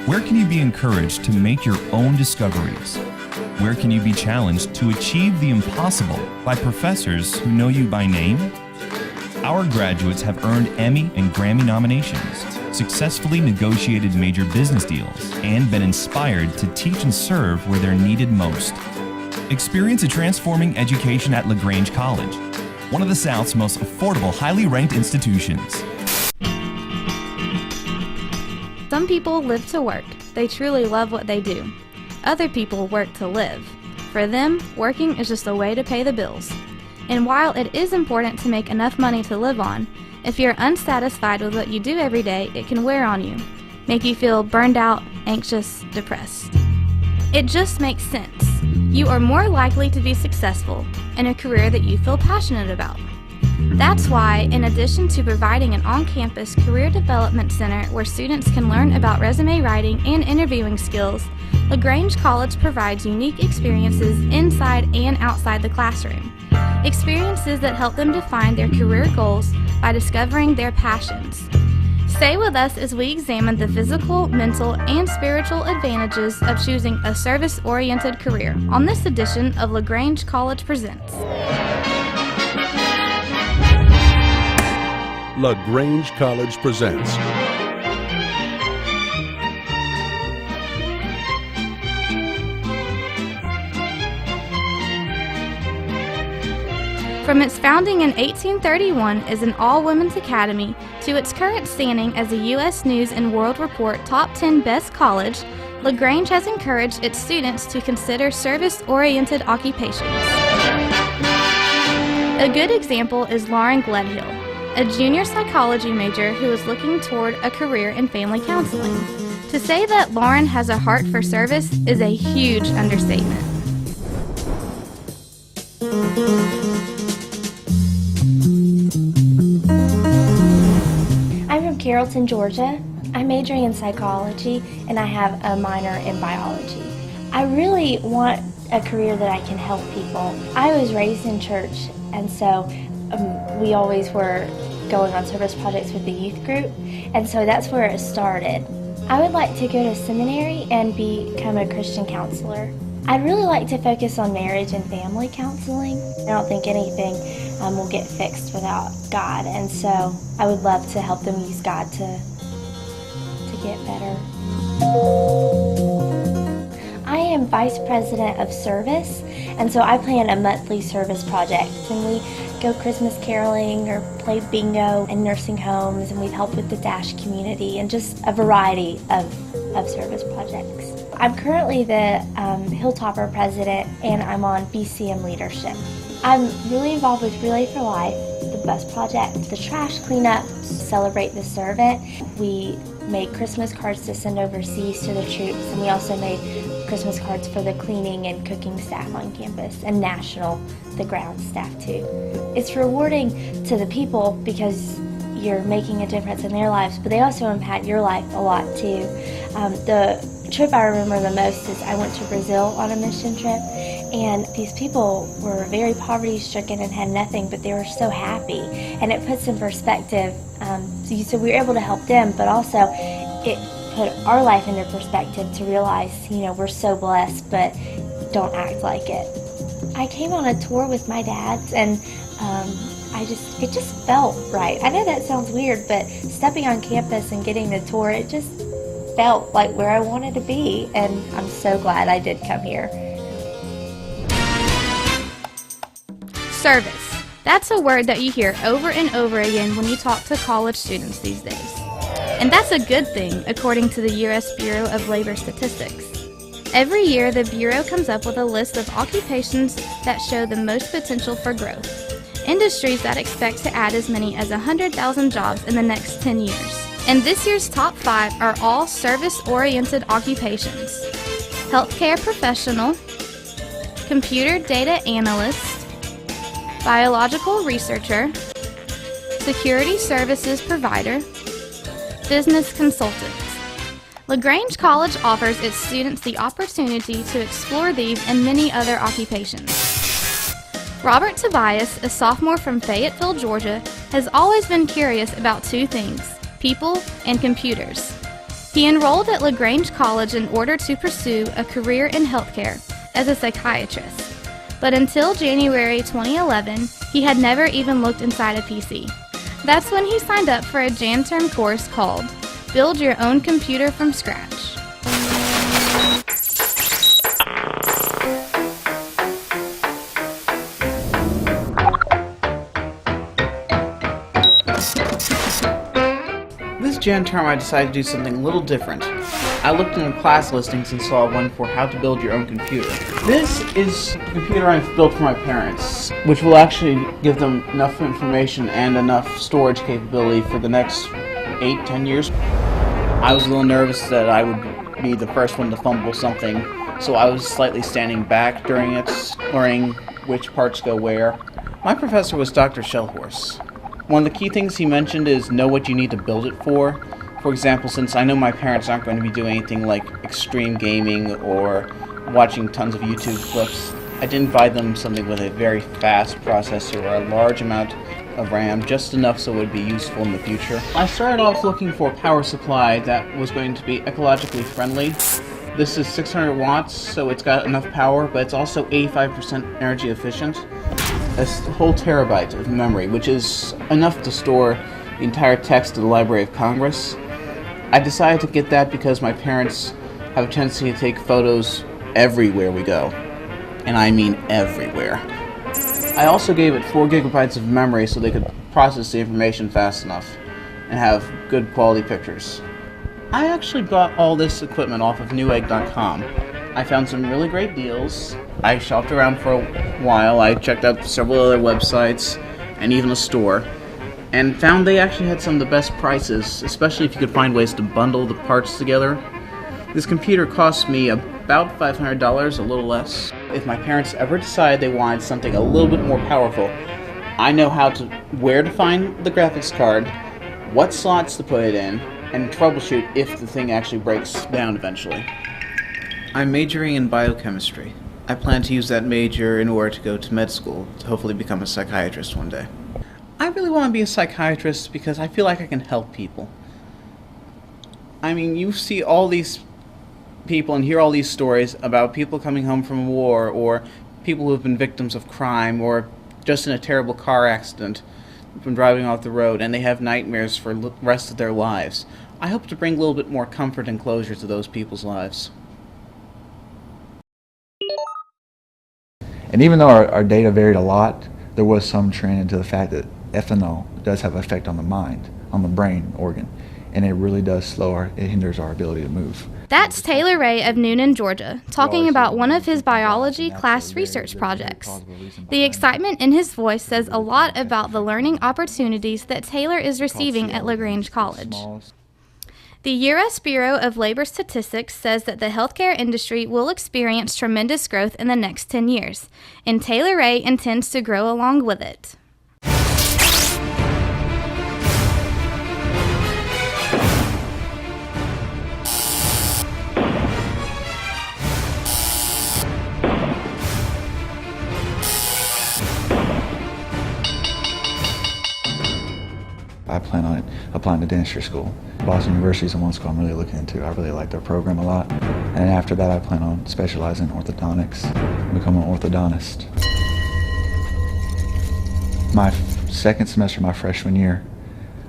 Where can you be encouraged to make your own discoveries? Where can you be challenged to achieve the impossible by professors who know you by name? Our graduates have earned Emmy and Grammy nominations, successfully negotiated major business deals, and been inspired to teach and serve where they're needed most. Experience a transforming education at LaGrange College, one of the South's most affordable, highly ranked institutions. Some people live to work. They truly love what they do. Other people work to live. For them, working is just a way to pay the bills. And while it is important to make enough money to live on, if you're unsatisfied with what you do every day, it can wear on you, make you feel burned out, anxious, depressed. It just makes sense. You are more likely to be successful in a career that you feel passionate about. That's why, in addition to providing an on-campus career development center where students can learn about resume writing and interviewing skills, LaGrange College provides unique experiences inside and outside the classroom. Experiences that help them define their career goals by discovering their passions. Stay with us as we examine the physical, mental, and spiritual advantages of choosing a service-oriented career on this edition of LaGrange College Presents. LaGrange College presents. From its founding in 1831 as an all-women's academy to its current standing as a U.S. News and World Report Top 10 Best College, LaGrange has encouraged its students to consider service-oriented occupations. A good example is Lauren Gledhill, a junior psychology major who is looking toward a career in family counseling. To say that Lauren has a heart for service is a huge understatement. I'm from Carrollton, Georgia. I'm majoring in psychology and I have a minor in biology. I really want a career that I can help people. I was raised in church, and so we always were going on service projects with the youth group, and so that's where it started. I would like to go to seminary and become a Christian counselor. I'd really like to focus on marriage and family counseling. I don't think anything will get fixed without God, and so I would love to help them use God to get better. I am Vice President of Service, and so I plan a monthly service project, and we go Christmas caroling or play bingo in nursing homes, and we've helped with the DASH community and just a variety of service projects. I'm currently the Hilltopper president, and I'm on BCM leadership. I'm really involved with Relay for Life, the bus project, the trash cleanup, Celebrate the Servant. We made Christmas cards to send overseas to the troops, and we also made Christmas cards for the cleaning and cooking staff on campus, and national, the ground staff too. It's rewarding to the people because you're making a difference in their lives, but they also impact your life a lot too. The trip I remember the most is I went to Brazil on a mission trip, and these people were very poverty-stricken and had nothing, but they were so happy, and it puts in perspective. So we were able to help them, but also it put our life into perspective to realize, we're so blessed, but don't act like it. I came on a tour with my dad, and it just felt right. I know that sounds weird, but stepping on campus and getting the tour, it just felt like where I wanted to be, and I'm so glad I did come here. Service. That's a word that you hear over and over again when you talk to college students these days. And that's a good thing, according to the U.S. Bureau of Labor Statistics. Every year, the Bureau comes up with a list of occupations that show the most potential for growth. Industries that expect to add as many as 100,000 jobs in the next 10 years. And this year's top 5 are all service-oriented occupations: healthcare professional, computer data analyst, biological researcher, security services provider, business consultant. LaGrange College offers its students the opportunity to explore these and many other occupations. Robert Tobias, a sophomore from Fayetteville, Georgia, has always been curious about two things: people and computers. He enrolled at LaGrange College in order to pursue a career in healthcare as a psychiatrist. But until January 2011, he had never even looked inside a PC. That's when he signed up for a Jan term course called Build Your Own Computer from Scratch. This Jan term I decided to do something a little different. I looked into class listings and saw one for how to build your own computer. This is a computer I've built for my parents, which will actually give them enough information and enough storage capability for the next 8-10 years. I was a little nervous that I would be the first one to fumble something, so I was slightly standing back during it, learning which parts go where. My professor was Dr. Shellhorse. One of the key things he mentioned is know what you need to build it for. For example, since I know my parents aren't going to be doing anything like extreme gaming or watching tons of YouTube clips, I didn't buy them something with a very fast processor or a large amount of RAM, just enough so it would be useful in the future. I started off looking for a power supply that was going to be ecologically friendly. This is 600 watts, so it's got enough power, but it's also 85% energy efficient. A whole terabyte of memory, which is enough to store the entire text of the Library of Congress. I decided to get that because my parents have a tendency to take photos everywhere we go. And I mean everywhere. I also gave it 4 gigabytes of memory so they could process the information fast enough and have good quality pictures. I actually bought all this equipment off of Newegg.com. I found some really great deals. I shopped around for a while. I checked out several other websites and even a store, and found they actually had some of the best prices, especially if you could find ways to bundle the parts together. This computer cost me about $500, a little less. If my parents ever decide they wanted something a little bit more powerful, I know where to find the graphics card, what slots to put it in, and troubleshoot if the thing actually breaks down eventually. I'm majoring in biochemistry. I plan to use that major in order to go to med school, to hopefully become a psychiatrist one day. I really want to be a psychiatrist because I feel like I can help people. I mean, you see all these people and hear all these stories about people coming home from war, or people who have been victims of crime, or just in a terrible car accident from driving off the road, and they have nightmares for the rest of their lives. I hope to bring a little bit more comfort and closure to those people's lives. And even though our data varied a lot, there was some trend into the fact that ethanol does have an effect on the mind, on the brain organ, and it really does it hinders our ability to move. That's Taylor Ray of Noonan, Georgia, talking about one of his biology class research projects. The excitement in his voice says a lot about the learning opportunities that Taylor is receiving at LaGrange College. The U.S. Bureau of Labor Statistics says that the healthcare industry will experience tremendous growth in the next 10 years, and Taylor Ray intends to grow along with it. I plan on applying to dentistry school. Boston University is the one school I'm really looking into. I really like their program a lot. And after that, I plan on specializing in orthodontics and becoming an orthodontist. My second semester, my freshman year,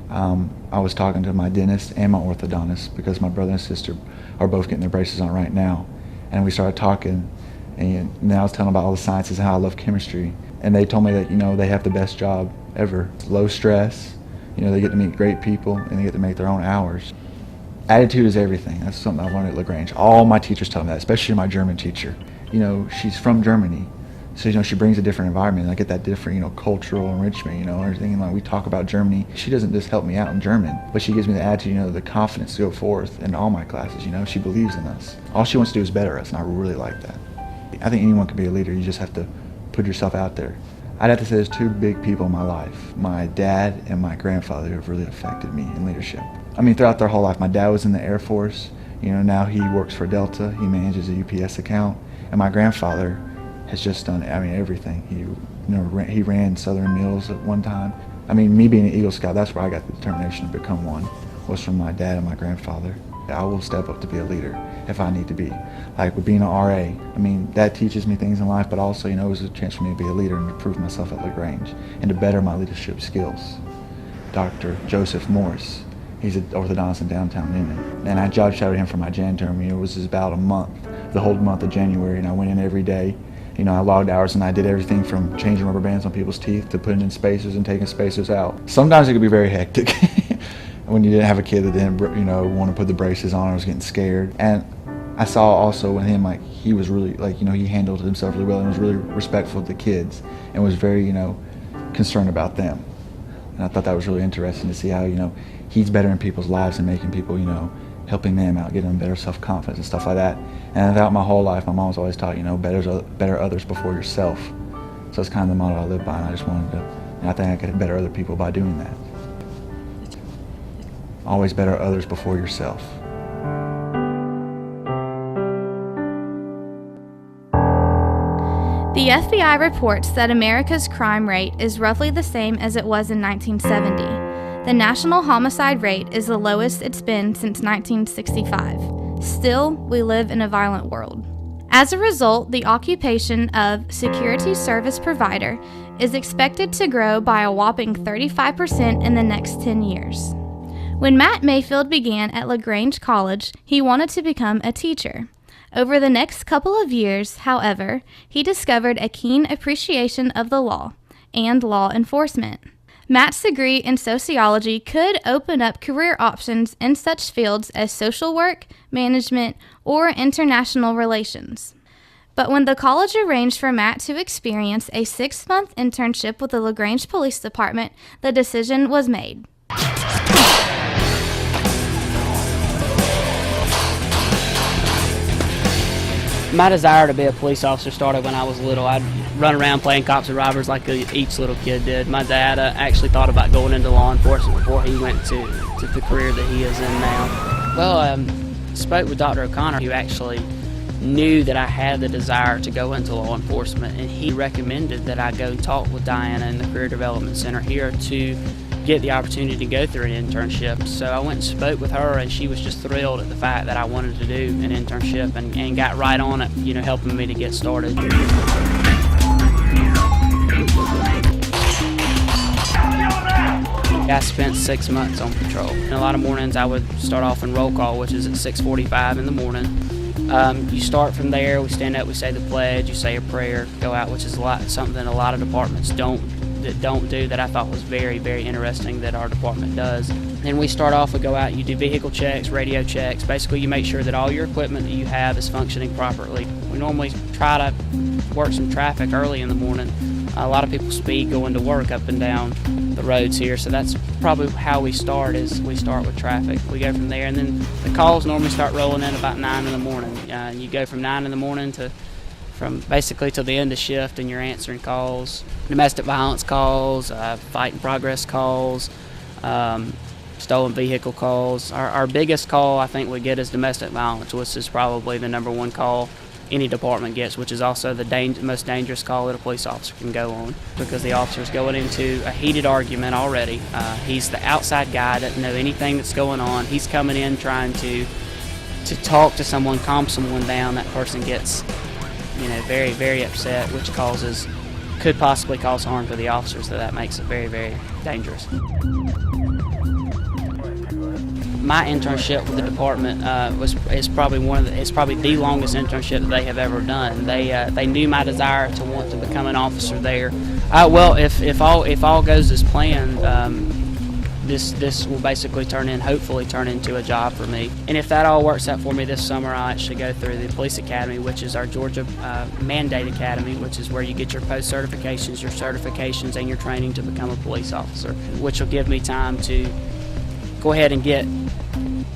I was talking to my dentist and my orthodontist because my brother and sister are both getting their braces on right now. And we started talking, and then I was telling them about all the sciences and how I love chemistry. And they told me that, they have the best job ever. Low stress. They get to meet great people, and they get to make their own hours. Attitude is everything. That's something I've learned at LaGrange. All my teachers tell me that, especially my German teacher. She's from Germany, so, she brings a different environment. I get that different, cultural enrichment, everything. Like, we talk about Germany. She doesn't just help me out in German, but she gives me the attitude, the confidence to go forth in all my classes, She believes in us. All she wants to do is better us, and I really like that. I think anyone can be a leader. You just have to put yourself out there. I'd have to say there's 2 big people in my life, my dad and my grandfather, who have really affected me in leadership. Throughout their whole life, my dad was in the Air Force. Now he works for Delta. He manages a UPS account. And my grandfather has just done, everything. He ran Southern Mills at one time. Me being an Eagle Scout, that's where I got the determination to become one, was from my dad and my grandfather. I will step up to be a leader if I need to be. Like with being an RA, I mean, that teaches me things in life, but also, it was a chance for me to be a leader and to prove myself at LaGrange and to better my leadership skills. Dr. Joseph Morris, he's an orthodontist in downtown Newnan, and I job shadowed him for my Jan term. It was about a month, the whole month of January, and I went in every day. I logged hours and I did everything from changing rubber bands on people's teeth to putting in spacers and taking spacers out. Sometimes it could be very hectic when you didn't have a kid that didn't, want to put the braces on. I was getting scared. And I saw also with him, he was really, he handled himself really well and was really respectful of the kids and was very, concerned about them. And I thought that was really interesting to see how, he's better in people's lives and making people, helping them out, giving them better self-confidence and stuff like that. And throughout my whole life, my mom's always taught, better others before yourself. So that's kind of the motto I live by, and I just wanted to, and I think I could better other people by doing that. Always better others before yourself. The FBI reports that America's crime rate is roughly the same as it was in 1970. The national homicide rate is the lowest it's been since 1965. Still, we live in a violent world. As a result, the occupation of security service provider is expected to grow by a whopping 35% in the next 10 years. When Matt Mayfield began at LaGrange College, he wanted to become a teacher. Over the next couple of years, however, he discovered a keen appreciation of the law and law enforcement. Matt's degree in sociology could open up career options in such fields as social work, management, or international relations. But when the college arranged for Matt to experience a 6-month internship with the LaGrange Police Department, the decision was made. My desire to be a police officer started when I was little. I'd run around playing cops and robbers like each little kid did. My dad actually thought about going into law enforcement before he went to the career that he is in now. Well, spoke with Dr. O'Connor, who actually knew that I had the desire to go into law enforcement, and he recommended that I go talk with Diana in the Career Development Center here to get the opportunity to go through an internship. So I went and spoke with her, and she was just thrilled at the fact that I wanted to do an internship and got right on it, helping me to get started. I spent 6 months on patrol. And a lot of mornings I would start off in roll call, which is at 6:45 in the morning. You start from there, we stand up, we say the pledge, you say a prayer, go out, which is something a lot of departments don't do that I thought was very, very interesting that our department does. Then we start off, we go out, you do vehicle checks, radio checks. Basically, you make sure that all your equipment that you have is functioning properly. We normally try to work some traffic early in the morning. A lot of people speed going to work up and down the roads here, so that's probably how we start, is we start with traffic. We go from there, and then the calls normally start rolling in about 9 in the morning. You go from 9 in the morning from basically till the end of shift, and you're answering calls, domestic violence calls, fight in progress calls, stolen vehicle calls. Our biggest call I think we get is domestic violence, which is probably the number one call any department gets, which is also the most dangerous call that a police officer can go on, because the officer's going into a heated argument already. He's the outside guy, doesn't know anything that's going on. He's coming in trying to talk to someone, calm someone down. That person gets very, very upset, which could possibly cause harm to the officer, so that makes it very, very dangerous. My internship with the department is probably the longest internship that they have ever done. They knew my desire to want to become an officer there. Well, if all goes as planned, this will basically hopefully turn into a job for me. And if that all works out for me this summer, I'll actually go through the police academy, which is our Georgia mandate academy, which is where you get your post certifications, and your training to become a police officer, which will give me time to go ahead and get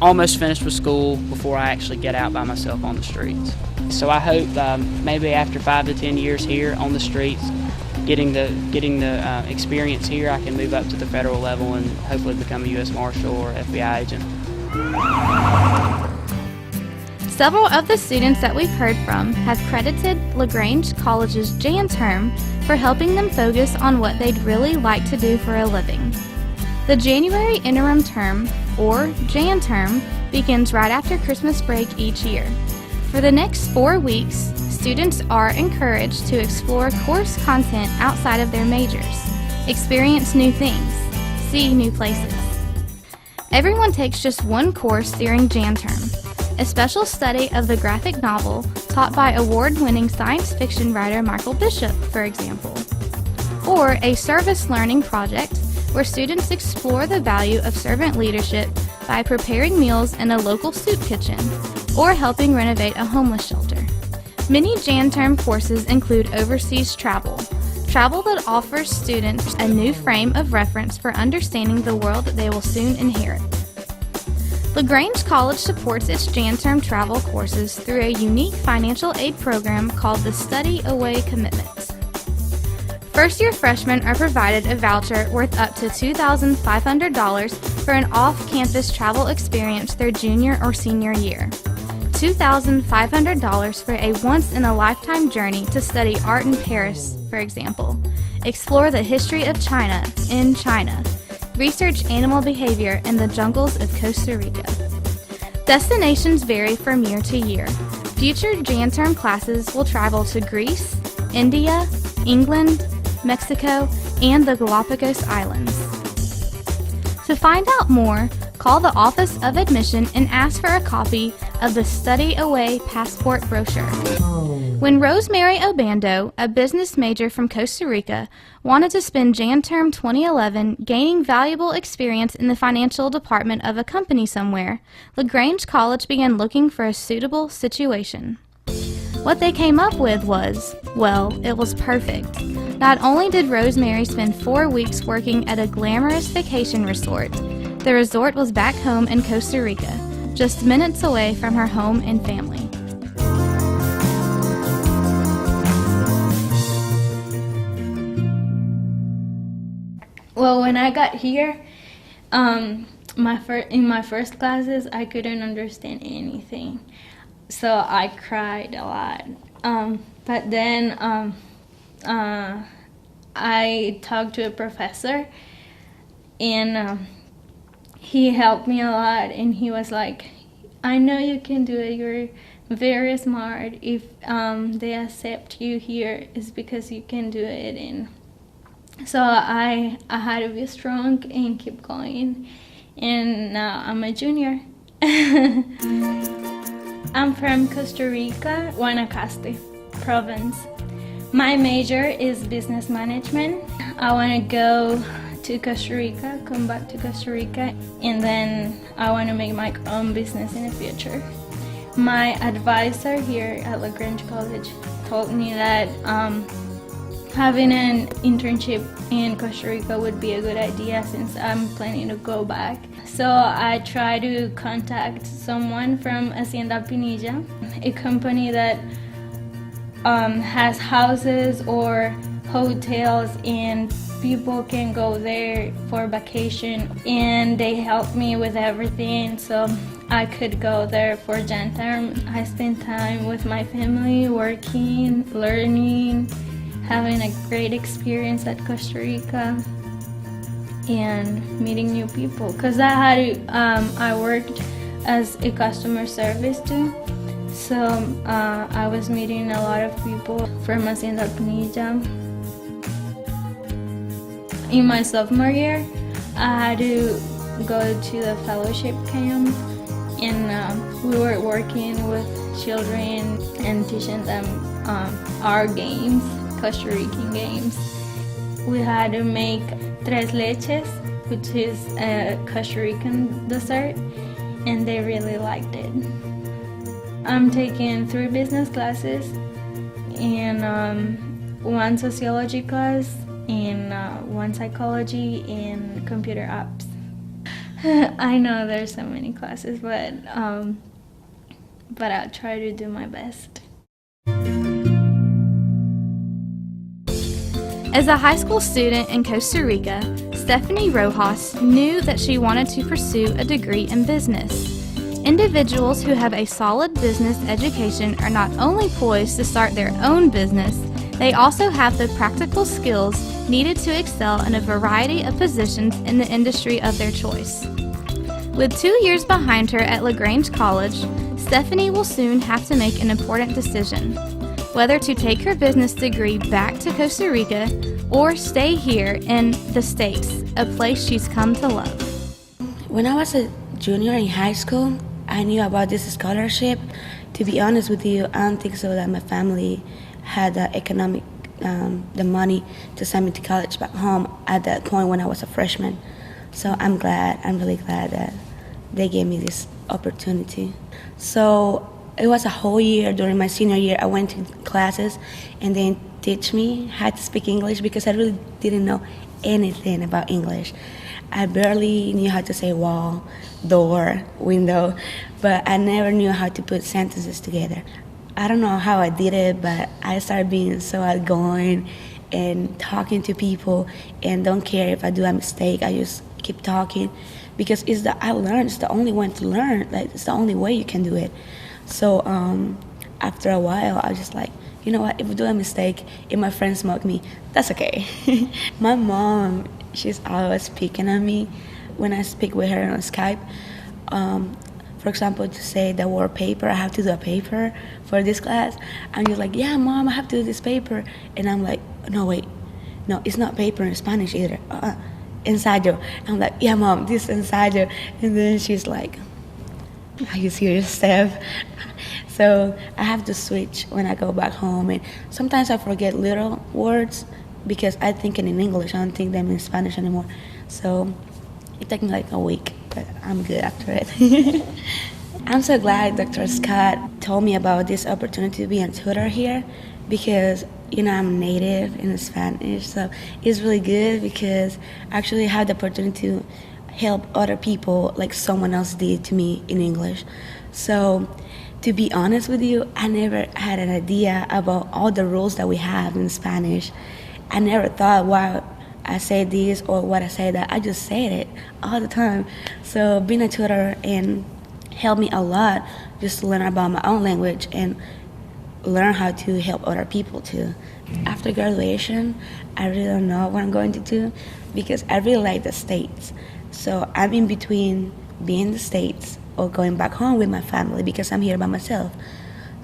almost finished with school before I actually get out by myself on the streets. So I hope maybe after 5 to 10 years here on the streets, getting the experience here, I can move up to the federal level and hopefully become a U.S. Marshal or FBI agent. Several of the students that we've heard from have credited LaGrange College's Jan term for helping them focus on what they'd really like to do for a living. The January interim term, or Jan term, begins right after Christmas break each year. For the next 4 weeks, students are encouraged to explore course content outside of their majors, experience new things, see new places. Everyone takes just one course during Jan term, a special study of the graphic novel taught by award-winning science fiction writer Michael Bishop, for example, or a service learning project where students explore the value of servant leadership by preparing meals in a local soup kitchen or helping renovate a homeless shelter. Many Jan term courses include overseas travel that offers students a new frame of reference for understanding the world that they will soon inherit. LaGrange College supports its Jan term travel courses through a unique financial aid program called the Study Away Commitments. First-year freshmen are provided a voucher worth up to $2,500 for an off-campus travel experience their junior or senior year. $2,500 for a once-in-a-lifetime journey to study art in Paris, for example. Explore the history of China in China. Research animal behavior in the jungles of Costa Rica. Destinations vary from year to year. Future Jan term classes will travel to Greece, India, England, Mexico, and the Galapagos Islands. To find out more, call the Office of Admission and ask for a copy of the Study Away Passport brochure. When Rosemary Obando, a business major from Costa Rica, wanted to spend Jan term 2011 gaining valuable experience in the financial department of a company somewhere, LaGrange College began looking for a suitable situation. What they came up with was, well, it was perfect. Not only did Rosemary spend 4 weeks working at a glamorous vacation resort, the resort was back home in Costa Rica, just minutes away from her home and family. Well, when I got here, in my first classes, I couldn't understand anything, so I cried a lot. But then I talked to a professor, and he helped me a lot, and he was like, I know you can do it, you're very smart. If they accept you here, it's because you can do it. And so I had to be strong and keep going, and now I'm a junior. I'm from Costa Rica, Guanacaste province. My major is business management. I want to go to Costa Rica, come back to Costa Rica, and then I want to make my own business in the future. My advisor here at LaGrange College told me that having an internship in Costa Rica would be a good idea since I'm planning to go back. So I tried to contact someone from Hacienda Pinilla, a company that has houses or hotels, and people can go there for vacation, and they helped me with everything so I could go there for Jan term. I spent time with my family, working, learning, having a great experience at Costa Rica, and meeting new people. Because I worked as a customer service too, so I was meeting a lot of people from Hacienda Pinilla. In my sophomore year, I had to go to the fellowship camp, and we were working with children and teaching them our games, Costa Rican games. We had to make tres leches, which is a Costa Rican dessert, and they really liked it. I'm taking 3 business classes and 1 sociology class and 1 psychology and computer apps. I know there's so many classes, but I'll try to do my best. As a high school student in Costa Rica, Stephanie Rojas knew that she wanted to pursue a degree in business. Individuals who have a solid business education are not only poised to start their own business, they also have the practical skills needed to excel in a variety of positions in the industry of their choice. With 2 years behind her at LaGrange College, Stephanie will soon have to make an important decision, whether to take her business degree back to Costa Rica or stay here in the States, a place she's come to love. When I was a junior in high school, I knew about this scholarship. To be honest with you, I don't think so that my family had the money to send me to college back home at that point when I was a freshman. So I'm really glad that they gave me this opportunity. So it was a whole year. During my senior year, I went to classes and they teach me how to speak English because I really didn't know anything about English. I barely knew how to say wall, door, window, but I never knew how to put sentences together. I don't know how I did it, but I started being so outgoing and talking to people and don't care if I do a mistake. I just keep talking because I learned it's the only way to learn. Like, it's the only way you can do it. So after a while, I was just like, you know what, if I do a mistake, if my friends mock me, that's okay. My mom, she's always picking on me when I speak with her on Skype. For example, to say the word paper, I have to do a paper for this class. I'm just like, yeah, Mom, I have to do this paper. And I'm like, no, wait, no, it's not paper in Spanish either. Ensayo. I'm like, yeah, Mom, this ensayo. And then she's like, are you serious, Steph? So I have to switch when I go back home. And sometimes I forget little words because I think in English, I don't think them in Spanish anymore. So it took me like a week, but I'm good after it. I'm so glad Dr. Scott told me about this opportunity to be a tutor here because, you know, I'm native in Spanish, so it's really good because I actually had the opportunity to help other people like someone else did to me in English. So to be honest with you, I never had an idea about all the rules that we have in Spanish. I never thought, wow, I say this or what I say that. I just said it all the time. So being a tutor and helped me a lot just to learn about my own language and learn how to help other people too. After graduation, I really don't know what I'm going to do because I really like the States. So I'm in between being in the States or going back home with my family because I'm here by myself.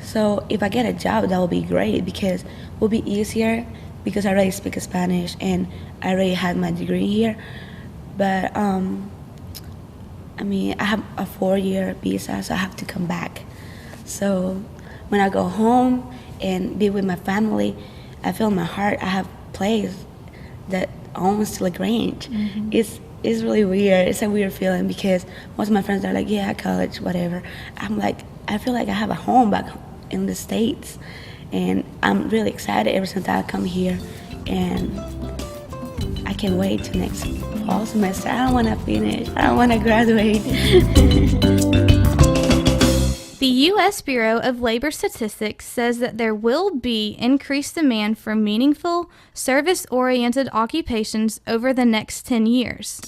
So if I get a job, that will be great because it will be easier because I already speak Spanish and I already had my degree here. But I mean, I have a 4-year visa, so I have to come back. So when I go home and be with my family, I feel in my heart I have a place that owns LaGrange. Mm-hmm. It's really weird. It's a weird feeling because most of my friends are like, yeah, college, whatever. I'm like, I feel like I have a home back in the States. And I'm really excited ever since I come here. And I can't wait till next fall semester. I don't want to finish. I don't want to graduate. The U.S. Bureau of Labor Statistics says that there will be increased demand for meaningful, service-oriented occupations over the next 10 years.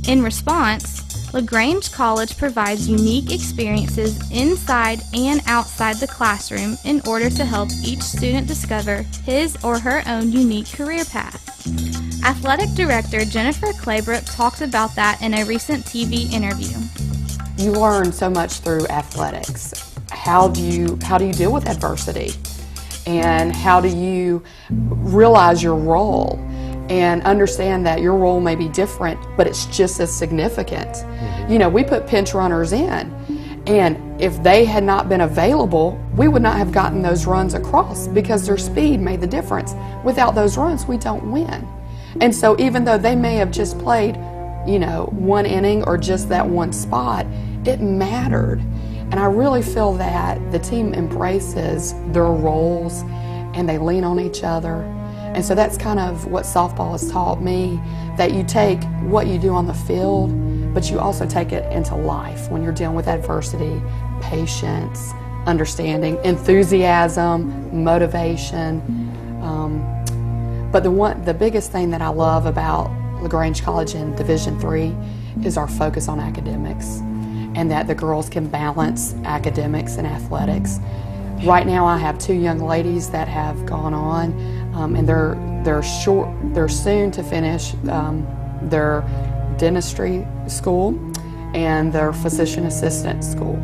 In response, LaGrange College provides unique experiences inside and outside the classroom in order to help each student discover his or her own unique career path. Athletic Director Jennifer Claybrook talked about that in a recent TV interview. You learn so much through athletics. How do you deal with adversity? And how do you realize your role and understand that your role may be different, but it's just as significant? Mm-hmm. You know, we put pinch runners in, and if they had not been available, we would not have gotten those runs across because their speed made the difference. Without those runs, we don't win. And so even though they may have just played, you know, one inning or just that one spot, it mattered. And I really feel that the team embraces their roles and they lean on each other. And so that's kind of what softball has taught me, that you take what you do on the field, but you also take it into life when you're dealing with adversity, patience, understanding, enthusiasm, motivation. But the biggest thing that I love about LaGrange College in Division III is our focus on academics, and that the girls can balance academics and athletics. Right now I have 2 young ladies that have gone on, and they're soon to finish their dentistry school, and their physician assistant school.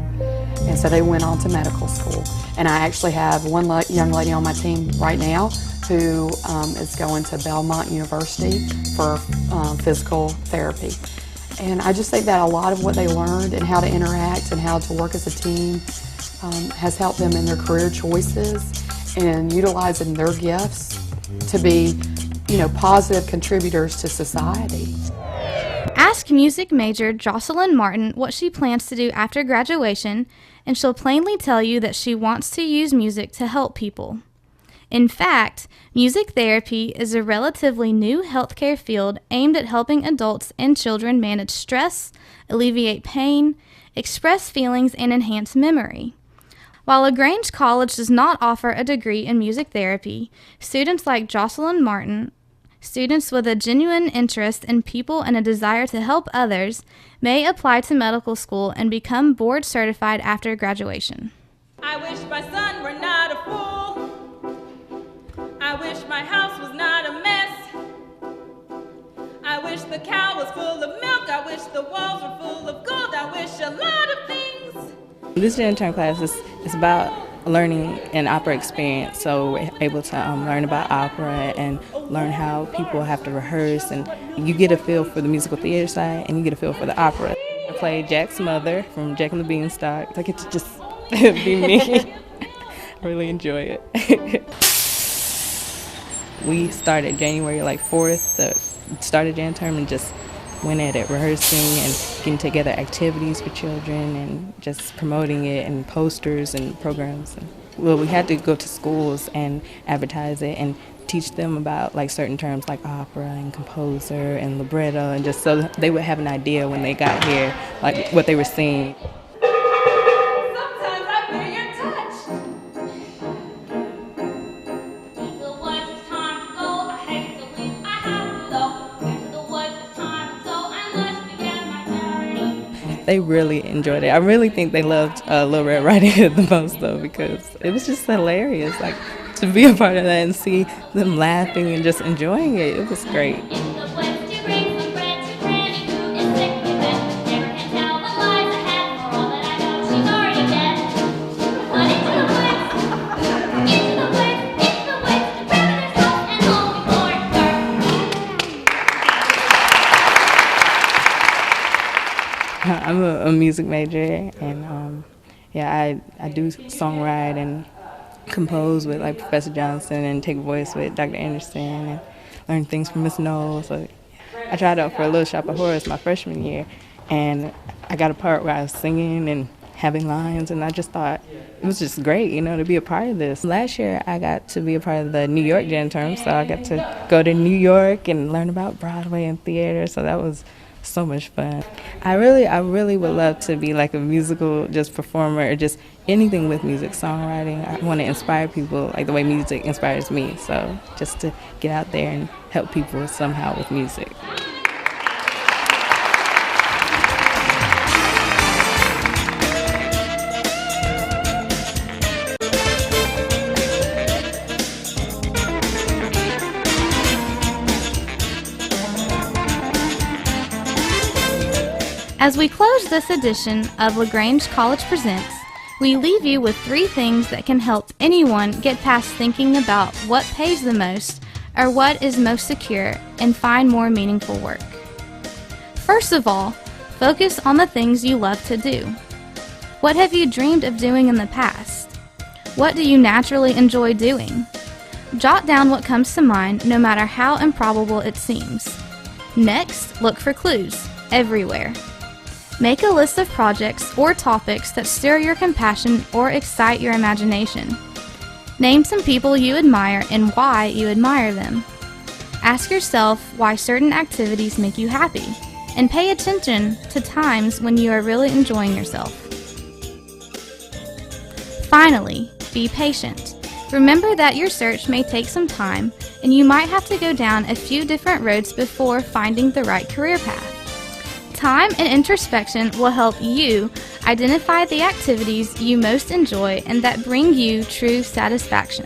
And so they went on to medical school. And I actually have one young lady on my team right now who is going to Belmont University for physical therapy. And I just think that a lot of what they learned and how to interact and how to work as a team has helped them in their career choices and utilizing their gifts to be, positive contributors to society. Ask music major Jocelyn Martin what she plans to do after graduation, and she'll plainly tell you that she wants to use music to help people. In fact, music therapy is a relatively new healthcare field aimed at helping adults and children manage stress, alleviate pain, express feelings, and enhance memory. While LaGrange College does not offer a degree in music therapy, students like Jocelyn Martin, students with a genuine interest in people and a desire to help others, may apply to medical school and become board certified after graduation. I wish my son were not a fool. I wish my house was not a mess. I wish the cow was full of milk. I wish the walls were full of gold. I wish a lot of things. This intern class is about learning an opera experience, so we're able to learn about opera and learn how people have to rehearse, and you get a feel for the musical theater side and you get a feel for the opera. I play Jack's mother from Jack and the Beanstalk. I get to just be me. I really enjoy it. We started January 4th, the start of Jan term, and just went at it, rehearsing and getting together activities for children and just promoting it and posters and programs. Well, we had to go to schools and advertise it and teach them about certain terms like opera and composer and libretto, and just so they would have an idea when they got here, what they were seeing. Sometimes I feel your touch. The woods, it's time to go. I hate to leave, I have to go. Into the woods, it's time, so I must begin my journey. They really enjoyed it. I really think they loved Little Red Riding Hood the most, though, because it was just hilarious. To be a part of that and see them laughing and just enjoying it, it was great. Into the woods to bring some bread to Granny, who is sick with it. Never can tell the lies I had, for all that I know, she's already dead. But into the woods, into the woods, into the woods, to grandmother's house and home before it's dark. I'm a music major, and I do songwrite and compose with Professor Johnson and take voice with Dr. Anderson and learn things from Miss Knowles. So I tried out for a Little Shop of Horrors my freshman year, and I got a part where I was singing and having lines, and I just thought it was just great, to be a part of this. Last year I got to be a part of the New York Jan term, so I got to go to New York and learn about Broadway and theater, so that was so much fun. I really would love to be a musical performer, or just anything with music, songwriting. I want to inspire people the way music inspires me. So just to get out there and help people somehow with music. As we close this edition of LaGrange College Presents, we leave you with 3 things that can help anyone get past thinking about what pays the most or what is most secure and find more meaningful work. First of all, focus on the things you love to do. What have you dreamed of doing in the past? What do you naturally enjoy doing? Jot down what comes to mind, no matter how improbable it seems. Next, look for clues everywhere. Make a list of projects or topics that stir your compassion or excite your imagination. Name some people you admire and why you admire them. Ask yourself why certain activities make you happy, and pay attention to times when you are really enjoying yourself. Finally, be patient. Remember that your search may take some time, and you might have to go down a few different roads before finding the right career path. Time and introspection will help you identify the activities you most enjoy and that bring you true satisfaction.